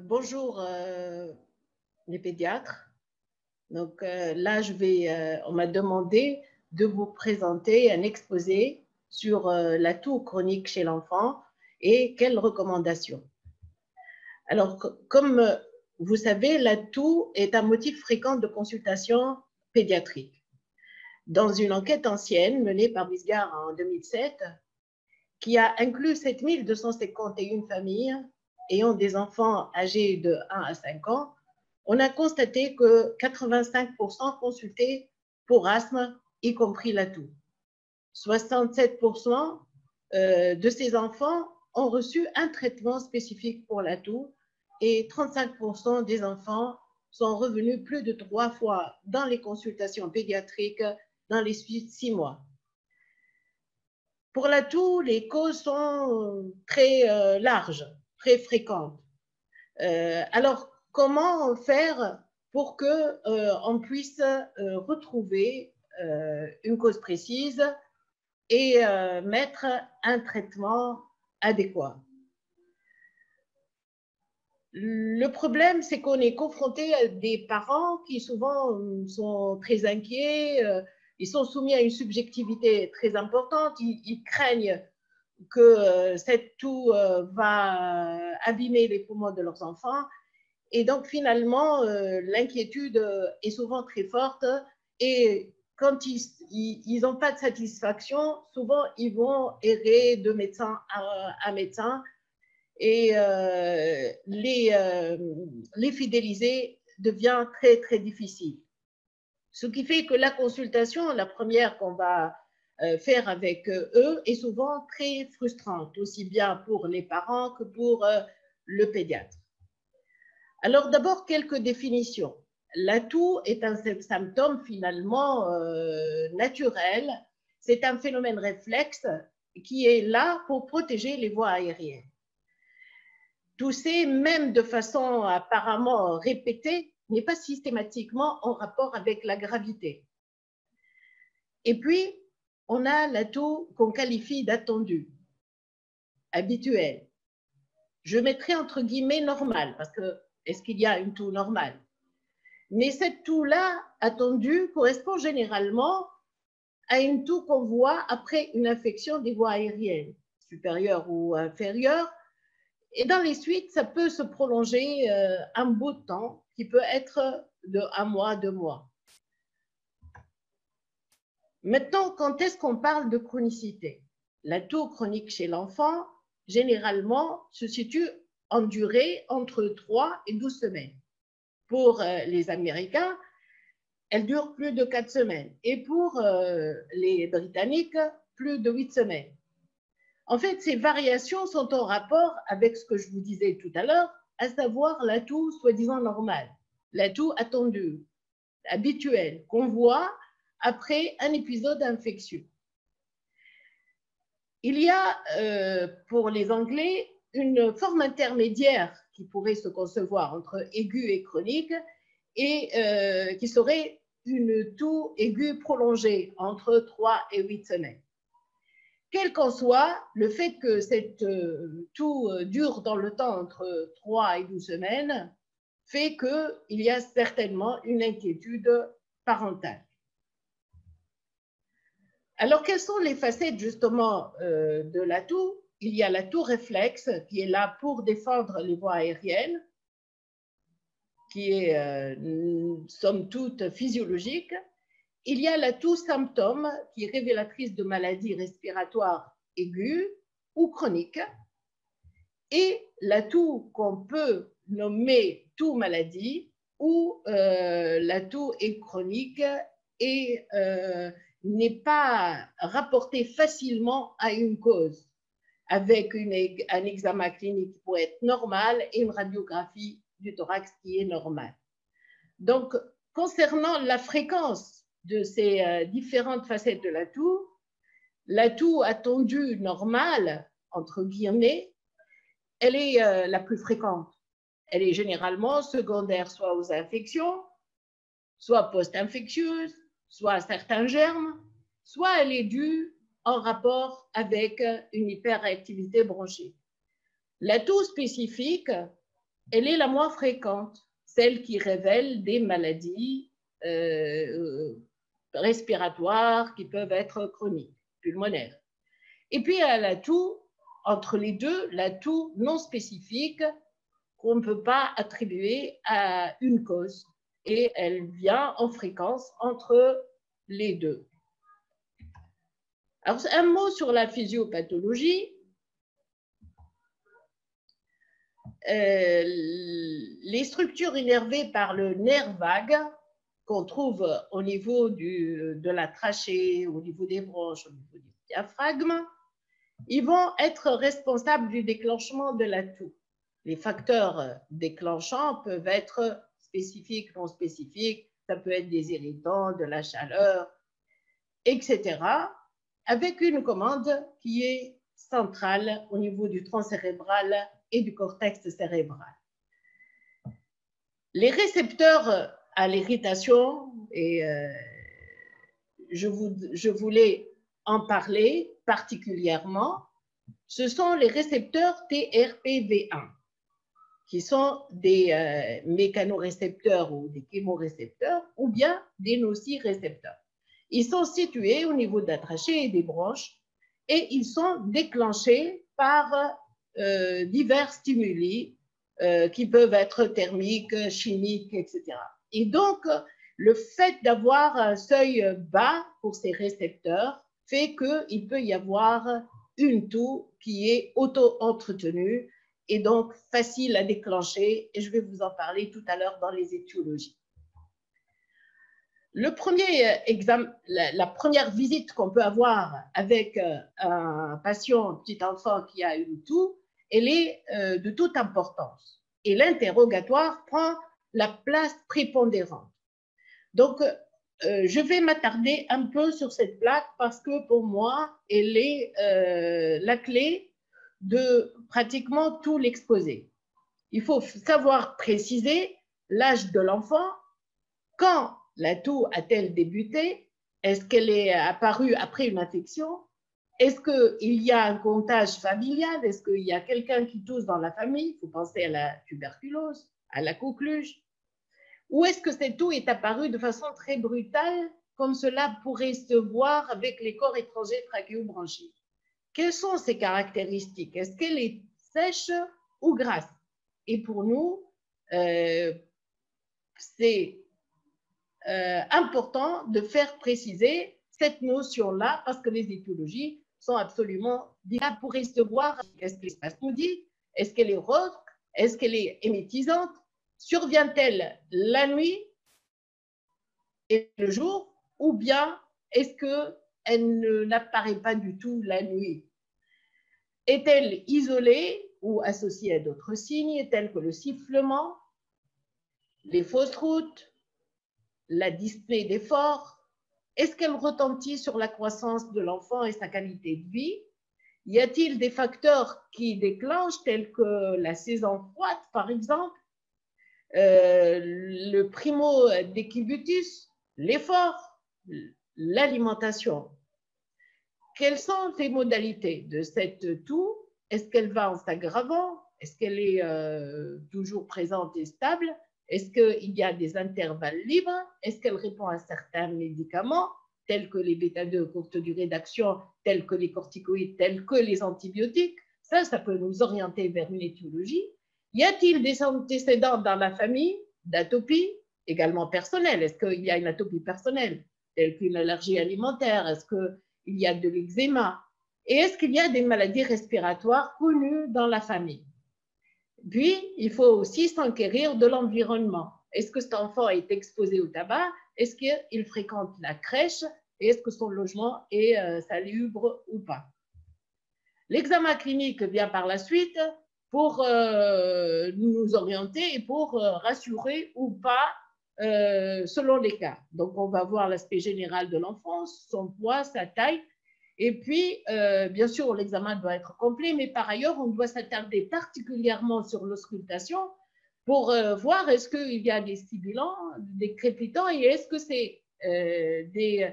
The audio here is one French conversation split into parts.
Bonjour les pédiatres. Donc là, on m'a demandé de vous présenter un exposé sur la toux chronique chez l'enfant et quelles recommandations. Alors, comme vous savez, la toux est un motif fréquent de consultation pédiatrique. Dans une enquête ancienne menée par Bisgard en 2007, qui a inclus 7251 familles ayant des enfants âgés de 1 à 5 ans, on a constaté que 85% consultaient pour asthme, y compris la toux. 67% de ces enfants ont reçu un traitement spécifique pour la toux et 35% des enfants sont revenus plus de 3 fois dans les consultations pédiatriques dans les 6 mois. Pour la toux, les causes sont très larges, très fréquentes. Alors, comment faire pour qu'on puisse retrouver une cause précise et mettre un traitement adéquat? Le problème, c'est qu'on est confronté à des parents qui souvent sont très inquiets, ils sont soumis à une subjectivité très importante, ils craignent que cette toux va abîmer les poumons de leurs enfants. Et donc, finalement, l'inquiétude est souvent très forte. Et quand ils n'ont pas de satisfaction, souvent, ils vont errer de médecin à médecin. Et les fidéliser devient très, très difficile. Ce qui fait que la consultation, la première qu'on va faire avec eux, est souvent très frustrante, aussi bien pour les parents que pour le pédiatre. Alors d'abord, quelques définitions. La toux est un symptôme finalement naturel. C'est un phénomène réflexe qui est là pour protéger les voies aériennes. Tousser, même de façon apparemment répétée, n'est pas systématiquement en rapport avec la gravité. Et puis, on a la toux qu'on qualifie d'attendue, habituelle. Je mettrai entre guillemets normale, parce que est-ce qu'il y a une toux normale? Mais cette toux-là, attendue, correspond généralement à une toux qu'on voit après une infection des voies aériennes, supérieures ou inférieures. Et dans les suites, ça peut se prolonger un bout de temps, qui peut être de 1 mois, 2 mois. Maintenant, quand est-ce qu'on parle de chronicité? La toux chronique chez l'enfant, généralement, se situe en durée entre 3 et 12 semaines. Pour les Américains, elle dure plus de 4 semaines. Et pour les Britanniques, plus de 8 semaines. En fait, ces variations sont en rapport avec ce que je vous disais tout à l'heure, à savoir la toux soi-disant normale, la toux attendue, habituelle, qu'on voit après un épisode infectieux. Il y a, pour les Anglais, une forme intermédiaire qui pourrait se concevoir entre aiguë et chronique et qui serait une toux aiguë prolongée entre 3 et 8 semaines. Quel qu'en soit, le fait que cette toux dure dans le temps entre 3 et 12 semaines fait qu'il y a certainement une inquiétude parentale. Alors, quelles sont les facettes justement de la toux? Il y a la toux réflexe qui est là pour défendre les voies aériennes, qui est somme toute physiologique. Il y a la toux symptôme qui est révélatrice de maladies respiratoires aiguës ou chroniques. Et la toux qu'on peut nommer toux maladie où la toux est chronique et n'est pas rapportée facilement à une cause, avec un examen clinique qui pourrait être normal et une radiographie du thorax qui est normale. Donc, concernant la fréquence de ces différentes facettes de la toux attendue normale, entre guillemets, elle est la plus fréquente. Elle est généralement secondaire soit aux infections, soit post-infectieuses, soit à certains germes, soit elle est due en rapport avec une hyperactivité bronchique. La toux spécifique elle est la moins fréquente, celle qui révèle des maladies respiratoires qui peuvent être chroniques, pulmonaires. Et puis, elle a l'atout, entre les deux, l'atout non spécifique qu'on ne peut pas attribuer à une cause. Et elle vient en fréquence entre les deux. Alors, un mot sur la physiopathologie. Les structures innervées par le nerf vague qu'on trouve au niveau de la trachée, au niveau des bronches, au niveau du diaphragme, ils vont être responsables du déclenchement de la toux. Les facteurs déclenchants peuvent être spécifiques, non spécifiques, ça peut être des irritants, de la chaleur, etc., avec une commande qui est centrale au niveau du tronc cérébral et du cortex cérébral. Les récepteurs à l'irritation, et je voulais en parler particulièrement, ce sont les récepteurs TRPV1, qui sont des mécanorécepteurs ou des chémorécepteurs, ou bien des nocirécepteurs. Ils sont situés au niveau de la trachée et des bronches, et ils sont déclenchés par divers stimuli qui peuvent être thermiques, chimiques, etc. Et donc, le fait d'avoir un seuil bas pour ces récepteurs fait qu'il peut y avoir une toux qui est auto-entretenue et donc facile à déclencher, et je vais vous en parler tout à l'heure dans les étiologies. Le premier la première visite qu'on peut avoir avec un patient, un petit enfant qui a une toux, elle est de toute importance. Et l'interrogatoire prend la place prépondérante. Donc, je vais m'attarder un peu sur cette plaque parce que pour moi, elle est la clé de pratiquement tout l'exposé. Il faut savoir préciser l'âge de l'enfant, quand la toux a-t-elle débuté, est-ce qu'elle est apparue après une infection, est-ce qu'il y a un contagion familial, est-ce qu'il y a quelqu'un qui tousse dans la famille, il faut penser à la tuberculose, à la coqueluche, ou est-ce que cette toux est apparue de façon très brutale, comme cela pourrait se voir avec les corps étrangers trachéobronchiques? Quelles sont ses caractéristiques? Est-ce qu'elle est sèche ou grasse? Et pour nous, c'est important de faire préciser cette notion-là parce que les étiologies sont absolument là pour se voir. Est-ce qu'elle est spasmodique? Est-ce qu'elle est rauque? Est-ce qu'elle est émétisante? Survient-elle la nuit et le jour, ou bien est-ce qu'elle n'apparaît pas du tout la nuit? Est-elle isolée ou associée à d'autres signes tels que le sifflement, les fausses routes, la dyspnée d'effort? Est-ce qu'elle retentit sur la croissance de l'enfant et sa qualité de vie? Y a-t-il des facteurs qui déclenchent, tels que la saison froide, par exemple, le primo-décubitus, l'effort, l'alimentation? Quelles sont les modalités de cette toux? Est-ce qu'elle va en s'aggravant? Est-ce qu'elle est toujours présente et stable? Est-ce qu'il y a des intervalles libres? Est-ce qu'elle répond à certains médicaments, tels que les bêta-2 courte durée d'action, tels que les corticoïdes, tels que les antibiotiques? Ça peut nous orienter vers une étiologie. Y a-t-il des antécédents dans la famille d'atopie, également personnelle? Est-ce qu'il y a une atopie personnelle, telle qu'une allergie alimentaire? Est-ce qu'il y a de l'eczéma? Et est-ce qu'il y a des maladies respiratoires connues dans la famille? Puis, il faut aussi s'enquérir de l'environnement. Est-ce que cet enfant est exposé au tabac? Est-ce qu'il fréquente la crèche? Et est-ce que son logement est salubre ou pas? L'examen clinique vient par la suite pour nous orienter et pour rassurer ou pas selon les cas. Donc, on va voir l'aspect général de l'enfant, son poids, sa taille. Et puis, bien sûr, l'examen doit être complet, mais par ailleurs, on doit s'attarder particulièrement sur l'auscultation pour voir est-ce qu'il y a des sibilants, des crépitants, et est-ce que c'est des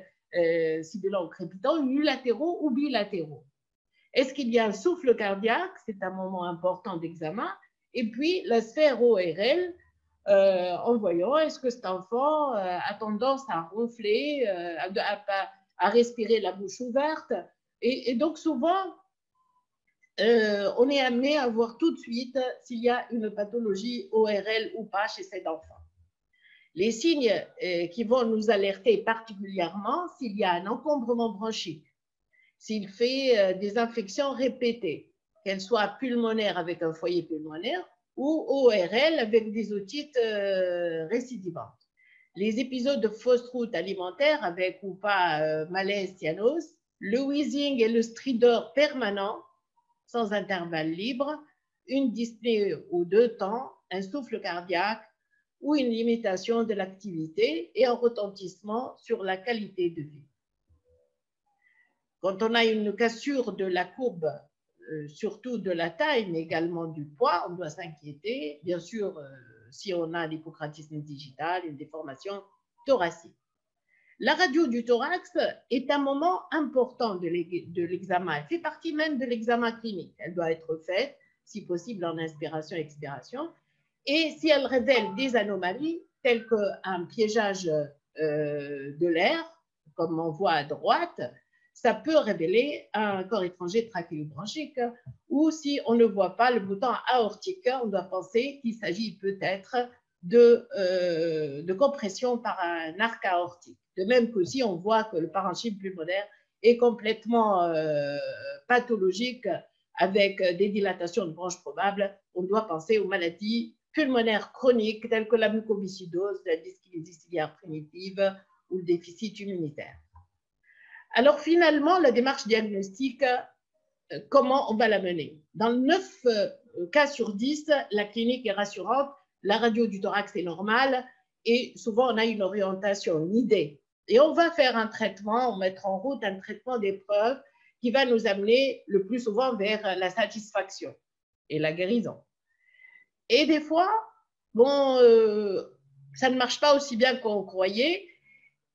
sibilants crépitants unilatéraux ou bilatéraux. Est-ce qu'il y a un souffle cardiaque? C'est un moment important d'examen. Et puis la sphère ORL, en voyant est-ce que cet enfant a tendance à ronfler, à respirer la bouche ouverte. Et donc souvent, on est amené à voir tout de suite s'il y a une pathologie ORL ou pas chez cet enfant. Les signes qui vont nous alerter particulièrement, s'il y a un encombrement bronchique, s'il fait des infections répétées, qu'elles soient pulmonaires avec un foyer pulmonaire ou ORL avec des otites récidivantes. Les épisodes de fausse route alimentaire avec ou pas malaise, cyanose, le wheezing et le stridor permanent, sans intervalle libre, une dyspnée aux 2 temps, un souffle cardiaque ou une limitation de l'activité et un retentissement sur la qualité de vie. Quand on a une cassure de la courbe, surtout de la taille, mais également du poids, on doit s'inquiéter. Bien sûr, si on a l'hypocratisme digital, une déformation thoracique. La radio du thorax est un moment important de l'examen. Elle fait partie même de l'examen clinique. Elle doit être faite, si possible, en inspiration-expiration. Et si elle révèle des anomalies, telles qu'un piégeage de l'air, comme on voit à droite, ça peut révéler un corps étranger trachéobronchique, ou si on ne voit pas le bouton aortique, on doit penser qu'il s'agit peut-être de compression par un arc aortique. De même que si on voit que le parenchyme pulmonaire est complètement pathologique avec des dilatations de branches probables, on doit penser aux maladies pulmonaires chroniques telles que la mucoviscidose, la dyskinésie ciliaire primitive ou le déficit immunitaire. Alors finalement, la démarche diagnostique, comment on va la mener? Dans 9 cas sur 10, la clinique est rassurante, la radio du thorax est normale et souvent on a une orientation, une idée. Et on va faire un traitement, on mettra en route un traitement d'épreuve qui va nous amener le plus souvent vers la satisfaction et la guérison. Et des fois, bon, ça ne marche pas aussi bien qu'on croyait,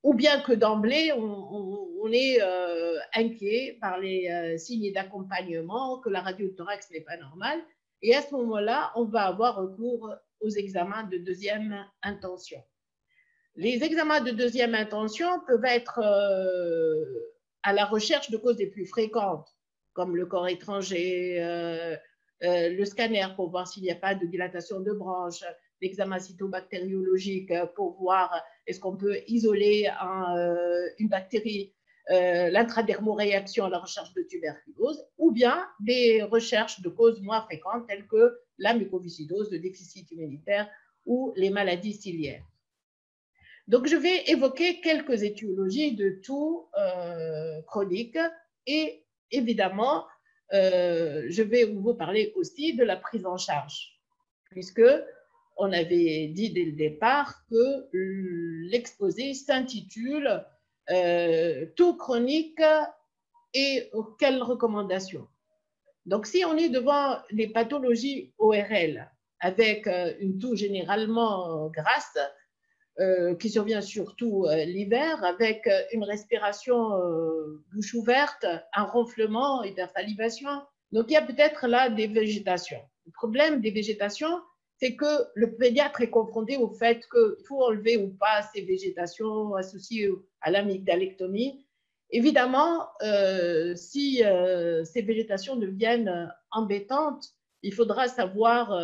ou bien que d'emblée, on est inquiet par les signes d'accompagnement, que la radio thorax n'est pas normale. Et à ce moment-là, on va avoir recours aux examens de deuxième intention. Les examens de deuxième intention peuvent être à la recherche de causes les plus fréquentes, comme le corps étranger, le scanner pour voir s'il n'y a pas de dilatation de branches, l'examen cytobactériologique pour voir est-ce qu'on peut isoler une bactérie, l'intradermoréaction à la recherche de tuberculose, ou bien des recherches de causes moins fréquentes telles que la mucoviscidose, le déficit immunitaire ou les maladies ciliaires. Donc, je vais évoquer quelques étiologies de toux chroniques et évidemment, je vais vous parler aussi de la prise en charge, puisque on avait dit dès le départ que l'exposé s'intitule toux chronique et quelles recommandations. Donc, si on est devant des pathologies ORL avec une toux généralement grasse, qui survient surtout l'hiver, avec une respiration bouche ouverte, un ronflement, hypersalivation. Donc, il y a peut-être là des végétations. Le problème des végétations, c'est que le pédiatre est confronté au fait qu'il faut enlever ou pas ces végétations associées à l'amygdalectomie. Évidemment, si ces végétations deviennent embêtantes, il faudra savoir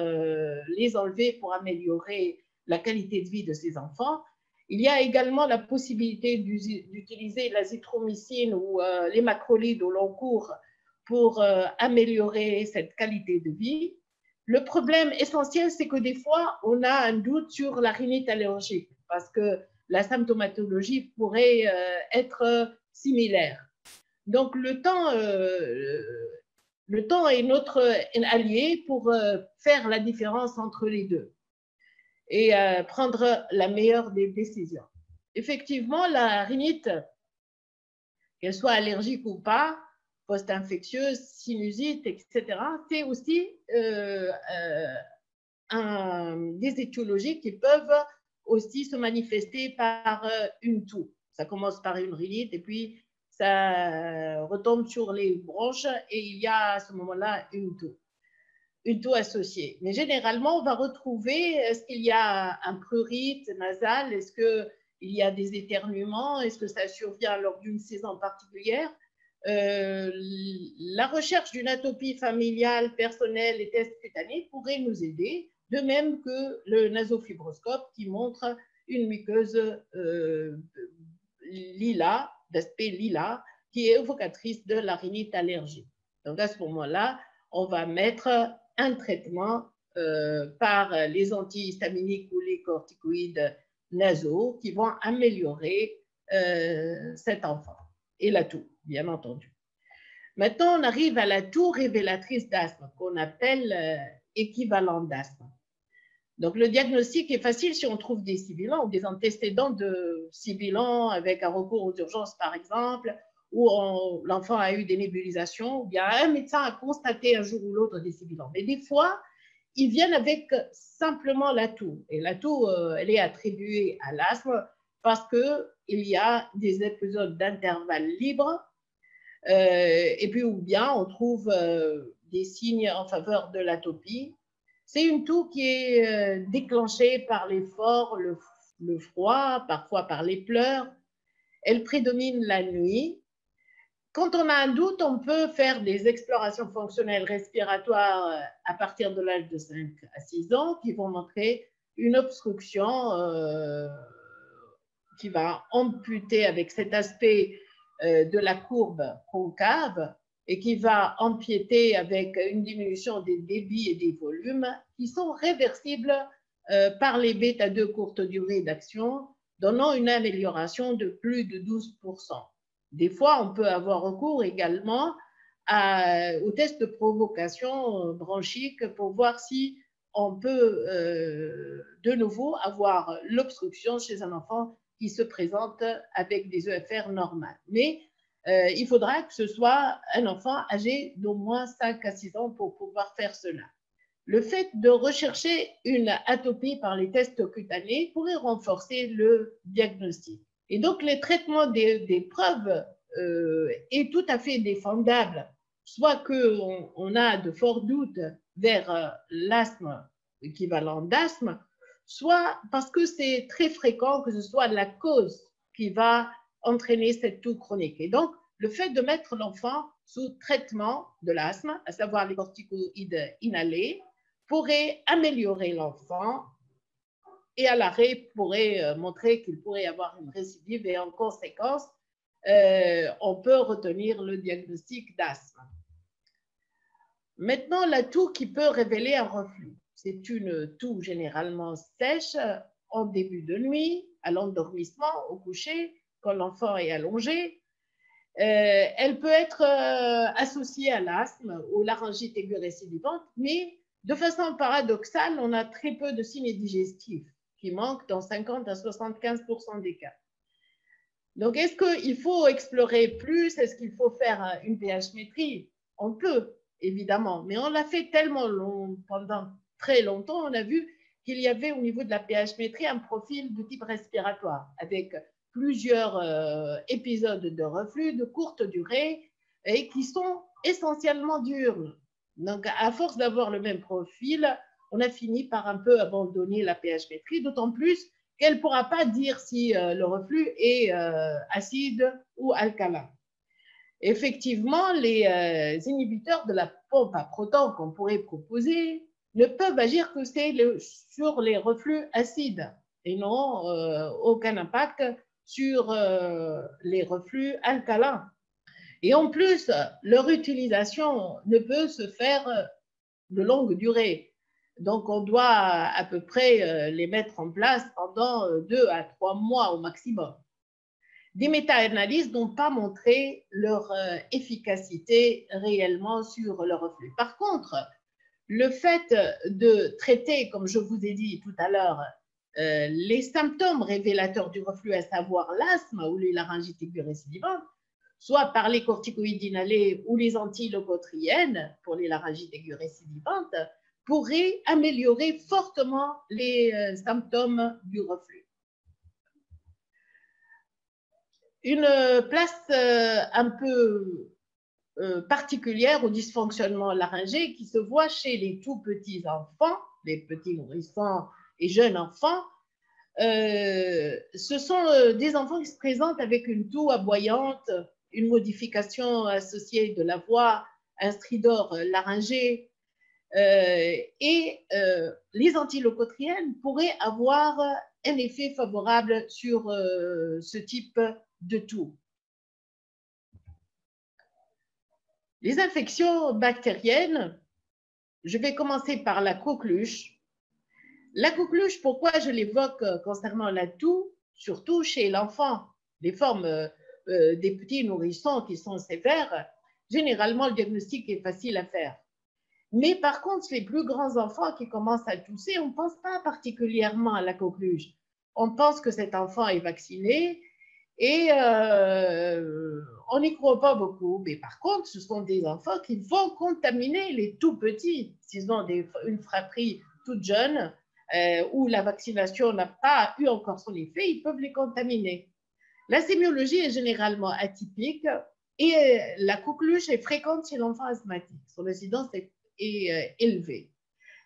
les enlever pour améliorer la qualité de vie de ces enfants. Il y a également la possibilité d'utiliser l'azithromycine ou les macrolides au long cours pour améliorer cette qualité de vie. Le problème essentiel, c'est que des fois, on a un doute sur la rhinite allergique parce que la symptomatologie pourrait être similaire. Donc, le temps est notre allié pour faire la différence entre les deux et prendre la meilleure des décisions. Effectivement, la rhinite, qu'elle soit allergique ou pas, post-infectieuse, sinusite, etc., c'est aussi des étiologies qui peuvent aussi se manifester par une toux. Ça commence par une rhinite et puis ça retombe sur les bronches et il y a à ce moment-là une toux. une toux associée. Mais généralement, on va retrouver, est-ce qu'il y a un prurite nasal, est-ce qu'il y a des éternuements, est-ce que ça survient lors d'une saison particulière. La recherche d'une atopie familiale, personnelle et tests cutanés pourrait nous aider, de même que le nasofibroscope qui montre une muqueuse lilas, d'aspect lilas, qui est évocatrice de la rhinite allergique. Donc à ce moment-là, on va mettre un traitement par les antihistaminiques ou les corticoïdes nasaux qui vont améliorer cet enfant et la toux, bien entendu. Maintenant, on arrive à la toux révélatrice d'asthme, qu'on appelle équivalent d'asthme. Donc, le diagnostic est facile si on trouve des sibilants ou des antécédents de sibilants avec un recours aux urgences, par exemple, où l'enfant a eu des nébulisations, ou bien un médecin a constaté un jour ou l'autre des sibilants. Mais des fois, ils viennent avec simplement la toux. Et la toux, elle est attribuée à l'asthme parce qu'il y a des épisodes d'intervalle libre. Et puis, ou bien on trouve des signes en faveur de l'atopie. C'est une toux qui est déclenchée par l'effort, le froid, parfois par les pleurs. Elle prédomine la nuit. Quand on a un doute, on peut faire des explorations fonctionnelles respiratoires à partir de l'âge de 5 à 6 ans qui vont montrer une obstruction qui va amputer avec cet aspect de la courbe concave et qui va empiéter avec une diminution des débits et des volumes qui sont réversibles par les bêta-2 courte durée d'action, donnant une amélioration de plus de 12%. Des fois, on peut avoir recours également au test de provocation bronchique pour voir si on peut de nouveau avoir l'obstruction chez un enfant qui se présente avec des EFR normales. Mais il faudra que ce soit un enfant âgé d'au moins 5 à 6 ans pour pouvoir faire cela. Le fait de rechercher une atopie par les tests cutanés pourrait renforcer le diagnostic. Et donc, le traitement des preuves est tout à fait défendable, soit qu'on a de forts doutes vers l'asthme, équivalent d'asthme, soit parce que c'est très fréquent que ce soit la cause qui va entraîner cette toux chronique. Et donc, le fait de mettre l'enfant sous traitement de l'asthme, à savoir les corticoïdes inhalés, pourrait améliorer l'enfant et à l'arrêt pourrait montrer qu'il pourrait avoir une récidive et en conséquence, on peut retenir le diagnostic d'asthme. Maintenant, la toux qui peut révéler un reflux. C'est une toux généralement sèche en début de nuit, à l'endormissement, au coucher, quand l'enfant est allongé. Elle peut être associée à l'asthme ou laryngite aiguë récidivante, mais de façon paradoxale, on a très peu de signes digestifs qui manquent dans 50 à 75% des cas. Donc, est-ce qu'il faut explorer plus? Est-ce qu'il faut faire une pH-métrie? On peut, évidemment, mais on l'a fait tellement long, pendant très longtemps, on a vu qu'il y avait au niveau de la pH-métrie un profil de type respiratoire, avec plusieurs épisodes de reflux de courte durée et qui sont essentiellement diurnes. Donc, à force d'avoir le même profil, on a fini par un peu abandonner la pH-métrie, d'autant plus qu'elle ne pourra pas dire si le reflux est acide ou alcalin. Effectivement, les inhibiteurs de la pompe à protons qu'on pourrait proposer ne peuvent agir que sur les reflux acides et n'ont aucun impact sur les reflux alcalins. Et en plus, leur utilisation ne peut se faire de longue durée. Donc, on doit à peu près les mettre en place pendant 2 à 3 mois au maximum. Des méta-analyses n'ont pas montré leur efficacité réellement sur le reflux. Par contre, le fait de traiter, comme je vous ai dit tout à l'heure, les symptômes révélateurs du reflux, à savoir l'asthme ou les laryngites aiguës récidivantes, soit par les corticoïdes inhalés ou les antileucotriènes pour les laryngites aiguës récidivantes, pourrait améliorer fortement les symptômes du reflux. Une place un peu particulière au dysfonctionnement laryngé qui se voit chez les tout petits enfants, les petits nourrissons et jeunes enfants. Ce sont des enfants qui se présentent avec une toux aboyante, une modification associée de la voix, un stridor laryngé, et les antilocotriennes pourraient avoir un effet favorable sur ce type de toux. Les infections bactériennes, je vais commencer par la coqueluche. La coqueluche, pourquoi je l'évoque concernant la toux, surtout chez l'enfant, les formes des petits nourrissons qui sont sévères, généralement le diagnostic est facile à faire. Mais par contre, les plus grands enfants qui commencent à tousser, on ne pense pas particulièrement à la coqueluche. On pense que cet enfant est vacciné et on n'y croit pas beaucoup. Mais par contre, ce sont des enfants qui vont contaminer les tout petits. S'ils ont une fratrie toute jeune où la vaccination n'a pas eu encore son effet, ils peuvent les contaminer. La sémiologie est généralement atypique et la coqueluche est fréquente chez l'enfant asthmatique. Son incidence est élevée.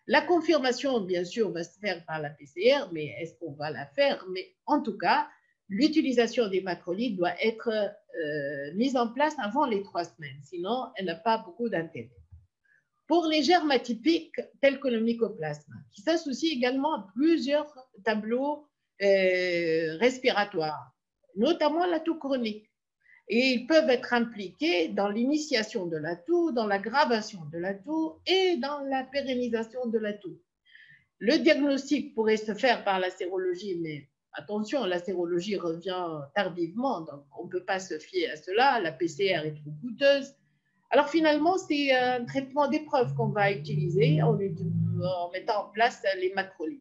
La confirmation, bien sûr, va se faire par la PCR, mais est-ce qu'on va la faire? Mais en tout cas, l'utilisation des macrolides doit être mise en place avant les 3 semaines, sinon elle n'a pas beaucoup d'intérêt. Pour les germes atypiques tels que le mycoplasme, qui s'associent également à plusieurs tableaux respiratoires, notamment la toux chronique. Et ils peuvent être impliqués dans l'initiation de la toux, dans l'aggravation de la toux et dans la pérennisation de la toux. Le diagnostic pourrait se faire par la sérologie, mais attention, la sérologie revient tardivement, donc on ne peut pas se fier à cela. La PCR est trop coûteuse. Alors finalement, c'est un traitement d'épreuve qu'on va utiliser en mettant en place les macrolides.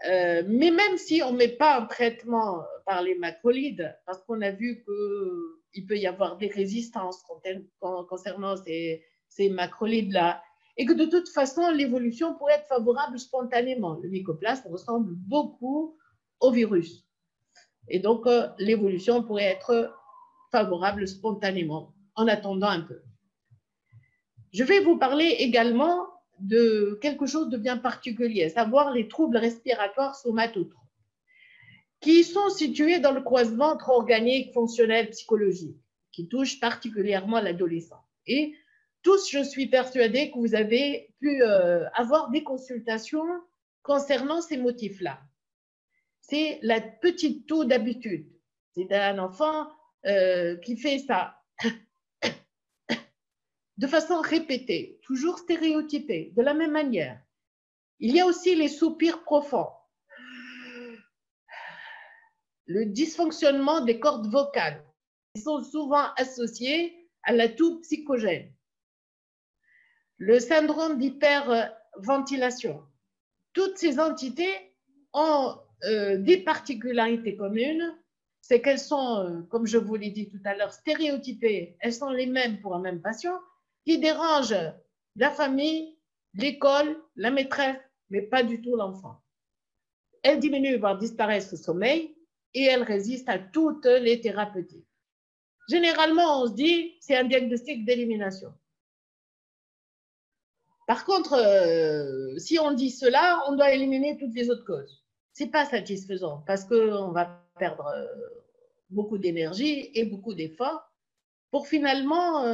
Mais même si on ne met pas un traitement par les macrolides, parce qu'on a vu qu'il peut y avoir des résistances concernant ces macrolides-là, et que de toute façon, l'évolution pourrait être favorable spontanément. Le mycoplasme ressemble beaucoup au virus. Et donc, l'évolution pourrait être favorable spontanément, en attendant un peu. Je vais vous parler également de quelque chose de bien particulier, à savoir les troubles respiratoires somatotropes, qui sont situés dans le croisement entre organique, fonctionnel, psychologique, qui touchent particulièrement l'adolescent. Et tous, je suis persuadée que vous avez pu avoir des consultations concernant ces motifs-là. C'est la petite toux d'habitude. C'est un enfant qui fait ça de façon répétée, toujours stéréotypée, de la même manière. Il y a aussi les soupirs profonds, le dysfonctionnement des cordes vocales, qui sont souvent associés à la toux psychogène, le syndrome d'hyperventilation. Toutes ces entités ont des particularités communes, c'est qu'elles sont, comme je vous l'ai dit tout à l'heure, stéréotypées, elles sont les mêmes pour un même patient, qui dérange la famille, l'école, la maîtresse, mais pas du tout l'enfant. Elle diminue, voire disparaît ce sommeil, et elle résiste à toutes les thérapeutiques. Généralement, on se dit, c'est un diagnostic d'élimination. Par contre, si on dit cela, on doit éliminer toutes les autres causes. Ce n'est pas satisfaisant, parce qu'on va perdre beaucoup d'énergie et beaucoup d'efforts pour finalement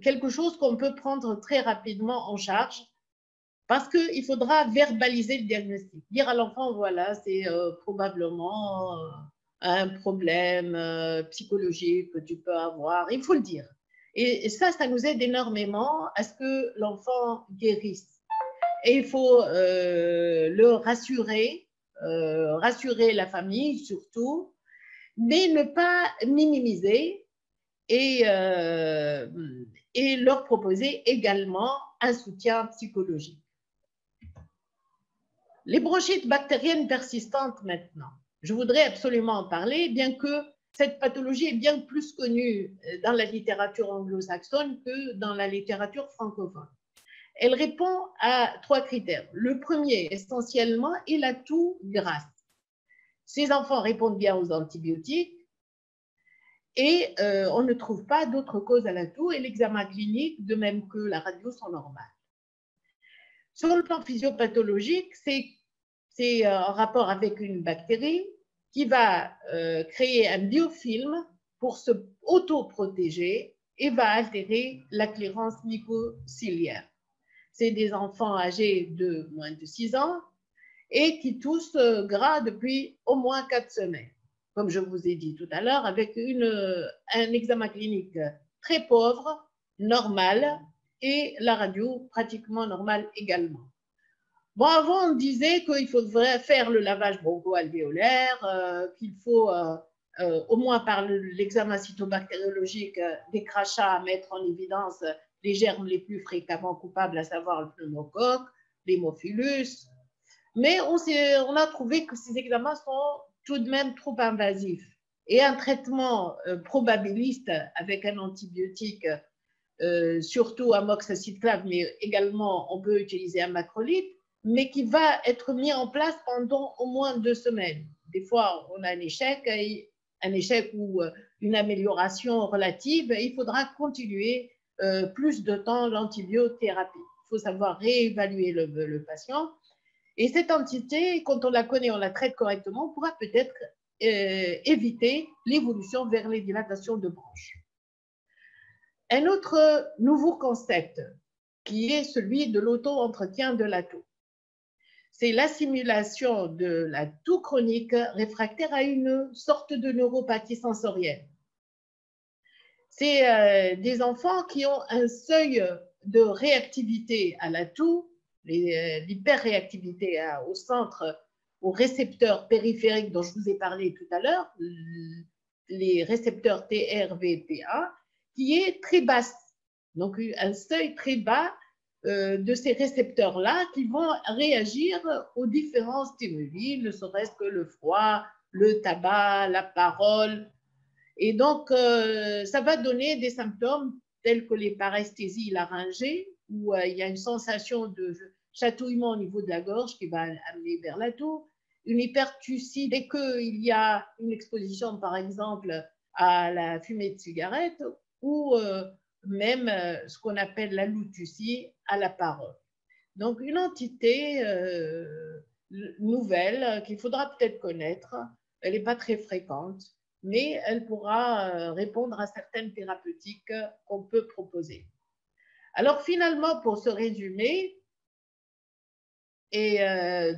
quelque chose qu'on peut prendre très rapidement en charge, parce qu'il faudra verbaliser le diagnostic. Dire à l'enfant, voilà, c'est probablement un problème psychologique que tu peux avoir. Il faut le dire. Et ça nous aide énormément à ce que l'enfant guérisse. Et il faut le rassurer, rassurer la famille surtout, mais ne pas minimiser et leur proposer également un soutien psychologique. Les bronchites bactériennes persistantes maintenant. Je voudrais absolument en parler, bien que cette pathologie est bien plus connue dans la littérature anglo-saxonne que dans la littérature francophone. Elle répond à 3 critères. Le premier, essentiellement, est la toux grasse. Ces enfants répondent bien aux antibiotiques et on ne trouve pas d'autres causes à la toux et l'examen clinique, de même que la radio, sont normales. Sur le plan physiopathologique, c'est en rapport avec une bactérie qui va créer un biofilm pour se auto-protéger et va altérer la clairance mucociliaire. C'est des enfants âgés de moins de 6 ans et qui toussent gras depuis au moins 4 semaines, comme je vous ai dit tout à l'heure, avec un examen clinique très pauvre, normal, et la radio pratiquement normale également. Bon, avant, on disait qu'il faudrait faire le lavage broncho-alvéolaire, qu'il faut, au moins par l'examen cytobactériologique, des crachats à mettre en évidence les germes les plus fréquemment coupables, à savoir le pneumocoque, l'hémophilus. Mais on a trouvé que ces examens sont tout de même trop invasifs. Et un traitement probabiliste avec un antibiotique, surtout amoxicillave, mais également on peut utiliser un macrolide, mais qui va être mis en place pendant au moins 2 semaines. Des fois, on a un échec ou une amélioration relative, il faudra continuer plus de temps l'antibiothérapie. Il faut savoir réévaluer le patient. Et cette entité, quand on la connaît, on la traite correctement, on pourra peut-être éviter l'évolution vers les dilatations de branches. Un autre nouveau concept, qui est celui de l'auto-entretien de la toux. C'est l'assimilation de la toux chronique réfractaire à une sorte de neuropathie sensorielle. C'est des enfants qui ont un seuil de réactivité à la toux, l'hyperréactivité au centre, aux récepteurs périphériques dont je vous ai parlé tout à l'heure, les récepteurs TRVPA, qui est très basse. Donc, un seuil très bas de ces récepteurs-là qui vont réagir aux différents stimuli, ne serait-ce que le froid, le tabac, la parole. Et donc, ça va donner des symptômes tels que les paresthésies laryngées, où il y a une sensation de chatouillement au niveau de la gorge qui va amener vers la toux, une hypertucie dès qu'il y a une exposition, par exemple, à la fumée de cigarette, ou même ce qu'on appelle la lutucie à la parole. Donc, une entité nouvelle qu'il faudra peut-être connaître, elle n'est pas très fréquente, mais elle pourra répondre à certaines thérapeutiques qu'on peut proposer. Alors, finalement, pour se résumer, et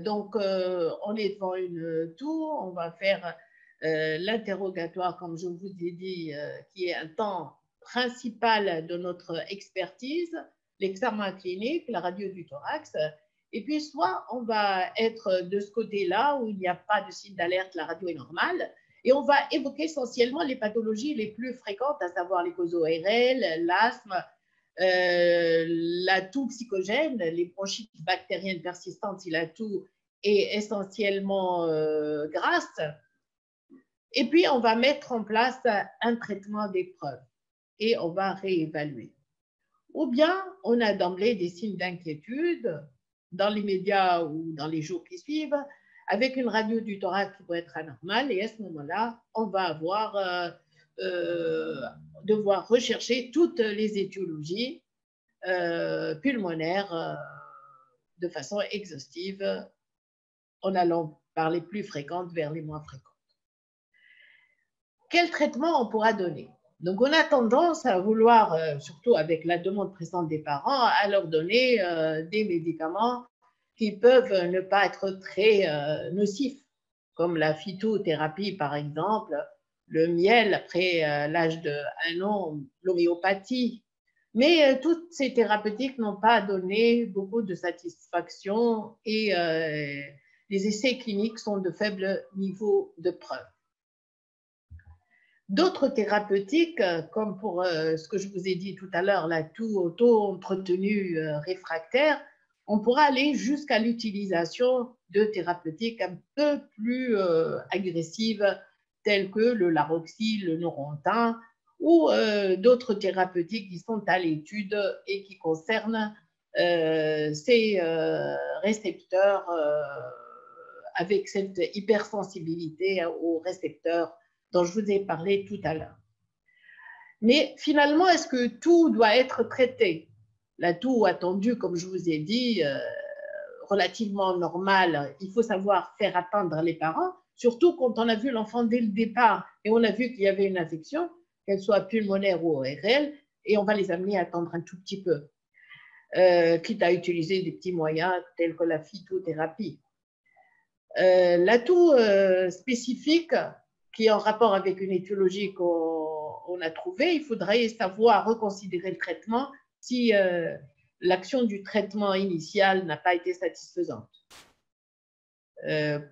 donc, on est devant une toux, on va faire l'interrogatoire, comme je vous ai dit, qui est un temps principal de notre expertise, l'examen clinique, la radio du thorax, et puis soit on va être de ce côté-là où il n'y a pas de signe d'alerte, la radio est normale, et on va évoquer essentiellement les pathologies les plus fréquentes, à savoir les causes ORL, l'asthme, la toux psychogène, les bronchites bactériennes persistantes si la toux est essentiellement grasse. Et puis, on va mettre en place un traitement d'épreuve et on va réévaluer. Ou bien, on a d'emblée des signes d'inquiétude dans les médias ou dans les jours qui suivent, avec une radio du thorax qui peut être anormale, et à ce moment-là, on va devoir rechercher toutes les étiologies pulmonaires de façon exhaustive, en allant par les plus fréquentes vers les moins fréquentes. Quel traitement on pourra donner? Donc, on a tendance à vouloir, surtout avec la demande pressante des parents, à leur donner des médicaments qui peuvent ne pas être très nocifs, comme la phytothérapie, par exemple, le miel après l'âge de 1 an, l'homéopathie. Mais toutes ces thérapeutiques n'ont pas donné beaucoup de satisfaction et les essais cliniques sont de faible niveau de preuve. D'autres thérapeutiques, comme pour ce que je vous ai dit tout à l'heure, la toux auto-entretenue réfractaire, on pourra aller jusqu'à l'utilisation de thérapeutiques un peu plus agressives, telles que le Laroxyl, le Norontin, ou d'autres thérapeutiques qui sont à l'étude et qui concernent ces récepteurs avec cette hypersensibilité aux récepteurs dont je vous ai parlé tout à l'heure. Mais finalement, est-ce que tout doit être traité? La toux attendue, comme je vous ai dit, relativement normale, il faut savoir faire attendre les parents, surtout quand on a vu l'enfant dès le départ et on a vu qu'il y avait une infection, qu'elle soit pulmonaire ou ORL, et on va les amener à attendre un tout petit peu, quitte à utiliser des petits moyens tels que la phytothérapie. La toux spécifique, qui est en rapport avec une étiologie qu'on a trouvée, il faudrait savoir reconsidérer le traitement si l'action du traitement initial n'a pas été satisfaisante.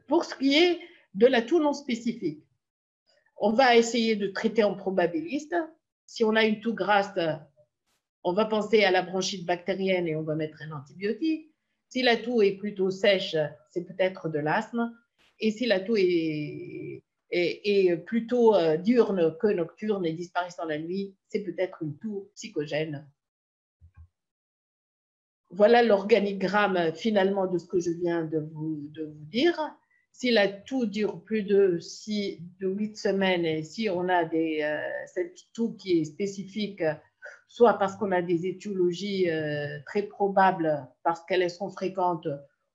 Pour ce qui est de la toux non spécifique, on va essayer de traiter en probabiliste. Si on a une toux grasse, on va penser à la bronchite bactérienne et on va mettre un antibiotique. Si la toux est plutôt sèche, c'est peut-être de l'asthme. Et si la toux est plutôt diurne que nocturne et disparaissant la nuit, c'est peut-être une toux psychogène. Voilà l'organigramme finalement de ce que je viens de vous dire. Si la toux dure plus de 8 semaines et si on a cette toux qui est spécifique, soit parce qu'on a des étiologies très probables parce qu'elles sont fréquentes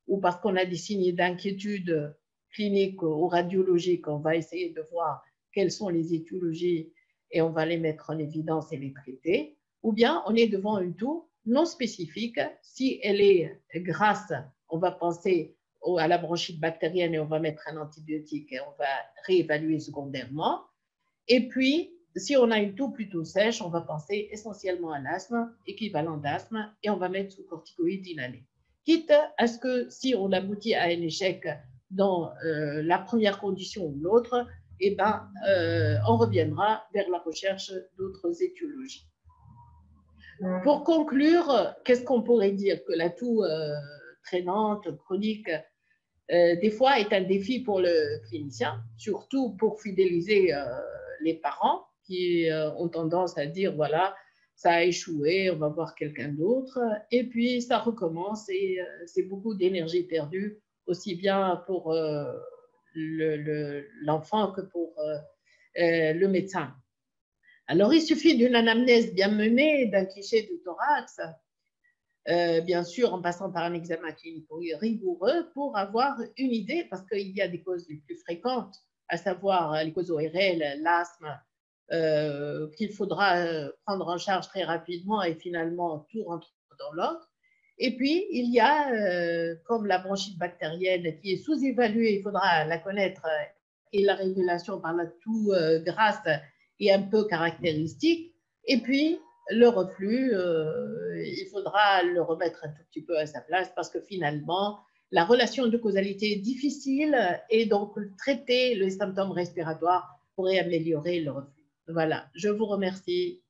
ou parce qu'on a des signes d'inquiétude clinique ou radiologique, on va essayer de voir quelles sont les étiologies et on va les mettre en évidence et les traiter. Ou bien on est devant une toux non spécifique. Si elle est grasse, on va penser à la bronchite bactérienne et on va mettre un antibiotique et on va réévaluer secondairement. Et puis, si on a une toux plutôt sèche, on va penser essentiellement à l'asthme, équivalent d'asthme, et on va mettre sous corticoïdes inhalés. Quitte à ce que si on aboutit à un échec dans la première condition ou l'autre, eh ben, on reviendra vers la recherche d'autres étiologies. Pour conclure, qu'est-ce qu'on pourrait dire? Que la toux traînante, chronique, des fois est un défi pour le clinicien, surtout pour fidéliser les parents qui ont tendance à dire, voilà, ça a échoué, on va voir quelqu'un d'autre. Et puis, ça recommence et c'est beaucoup d'énergie perdue, aussi bien pour l'enfant que pour le médecin. Alors, il suffit d'une anamnèse bien menée, d'un cliché de thorax, bien sûr en passant par un examen clinique rigoureux pour avoir une idée, parce qu'il y a des causes les plus fréquentes, à savoir les causes ORL, l'asthme, qu'il faudra prendre en charge très rapidement et finalement tout rentre dans l'ordre. Et puis, il y a, comme la bronchite bactérienne qui est sous-évaluée, il faudra la connaître, et la révélation par la toux grasse est un peu caractéristique. Et puis, le reflux, il faudra le remettre un tout petit peu à sa place parce que finalement, la relation de causalité est difficile et donc traiter les symptômes respiratoires pourrait améliorer le reflux. Voilà, je vous remercie.